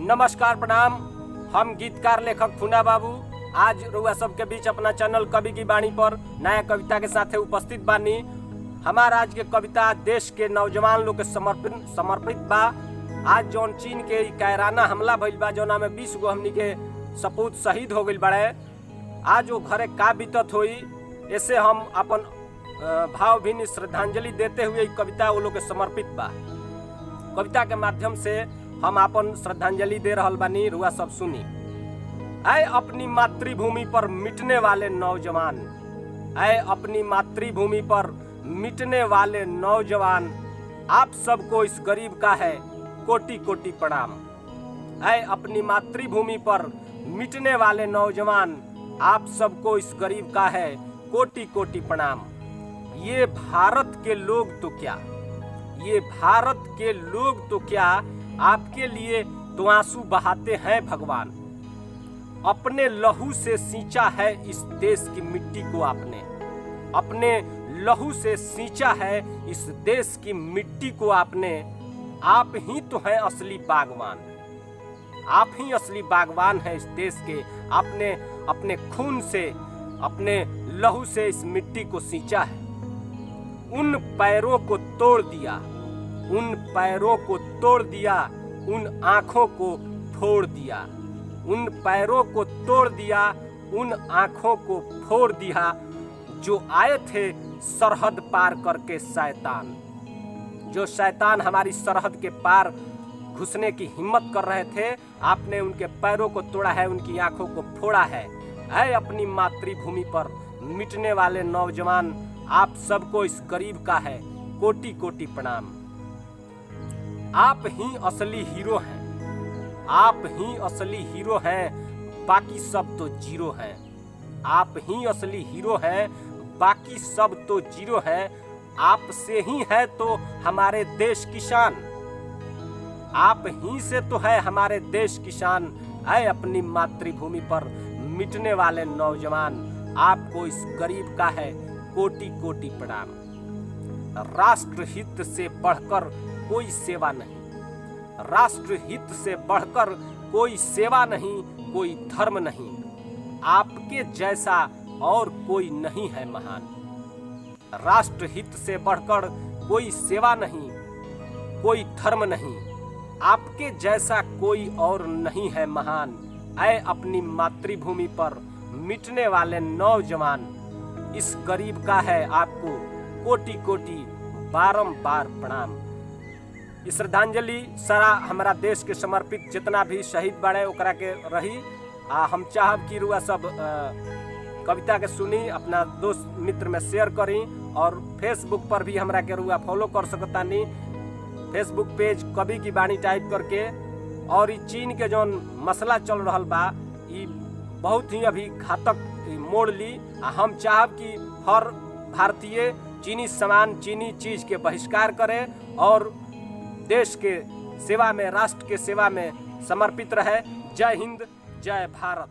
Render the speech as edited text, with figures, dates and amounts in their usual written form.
नमस्कार प्रणाम। हम गीतकार लेखक फूना बाबू आज रउआ सबके बीच अपना चैनल कवि की वाणी पर नया कविता के साथ उपस्थित बानी। हमारा आज के कविता देश के नौजवान लोग के समर्पित बा। आज जौन चीन के कायराना हमला भइल बा, जौना में 20 गो हमनी के सपूत शहीद हो गइल बड़े। आज वो घरे का बीतत होई, ऐसे हम अपन भावभीनी श्रद्धांजलि देते हुए कविता वो लोग के समर्पित बा। कविता के माध्यम से हम अपन श्रद्धांजलि दे रहल बानी, रुआ सब सुनी। ऐ अपनी मातृभूमि पर मिटने वाले नौजवान, ऐ अपनी मातृभूमि पर मिटने वाले नौजवान, आप सबको इस गरीब का है कोटि कोटि प्रणाम। ऐ अपनी मातृभूमि पर मिटने वाले नौजवान, आप सबको इस गरीब का है कोटि कोटि प्रणाम। ये भारत के लोग तो क्या, ये भारत के लोग तो क्या, आपके लिए तो आंसू बहाते हैं भगवान। अपने लहू से सींचा है इस देश की मिट्टी को आपने, अपने लहू से सींचा है इस देश की मिट्टी को आपने। आप ही तो हैं असली बागवान, आप ही असली बागवान हैं इस देश के। आपने अपने खून से, अपने लहू से इस मिट्टी को सींचा है। उन पैरों को तोड़ दिया, उन पैरों को तोड़ दिया, उन आँखों को फोड़ दिया। उन पैरों को तोड़ दिया, उन आँखों को फोड़ दिया, जो आए थे सरहद पार करके शैतान। जो शैतान हमारी सरहद के पार घुसने की हिम्मत कर रहे थे, आपने उनके पैरों को तोड़ा है, उनकी आँखों को फोड़ा है। ऐ अपनी मातृभूमि पर मिटने वाले नौजवान, आप सबको इस गरीब का है कोटि कोटि प्रणाम। आप ही असली हीरो हैं, आप ही असली हीरो हैं, बाकी सब तो जीरो हैं। आप ही असली हीरो हैं, बाकी सब तो जीरो हैं। आपसे ही है तो हमारे देश की शान, आप ही से तो है हमारे देश की शान। ऐ अपनी मातृभूमि पर मिटने वाले नौजवान, आपको इस गरीब का है कोटि कोटि प्रणाम। राष्ट्र हित से बढ़कर कोई सेवा नहीं, राष्ट्र हित से बढ़कर कोई सेवा नहीं, कोई धर्म नहीं। आपके जैसा और कोई नहीं है महान। राष्ट्र हित से बढ़कर कोई सेवा नहीं, कोई धर्म नहीं। आपके जैसा कोई और नहीं है महान। ऐ अपनी मातृभूमि पर मिटने वाले नौजवान, इस गरीब का है आपको कोटि कोटि बारंबार प्रणाम। इस श्रद्धांजलि सारा हमारा देश के समर्पित जितना भी शहीद बड़े ओकरा के रही। हम चाहब कि रुआ सब कविता के सुनी, अपना दोस्त मित्र में शेयर करी, और फेसबुक पर भी हमरा के रुआ फॉलो कर सकतानी। फेसबुक पेज कवि की वाणी टाइप करके। और चीन के जौन मसला चल रहा बा, ये बहुत ही अभी घातक मोड़ ली। हम चाहब कि हर भारतीय चीनी सामान, चीनी चीज के बहिष्कार करे और देश के सेवा में, राष्ट्र के सेवा में समर्पित रहे। जय हिंद, जय भारत।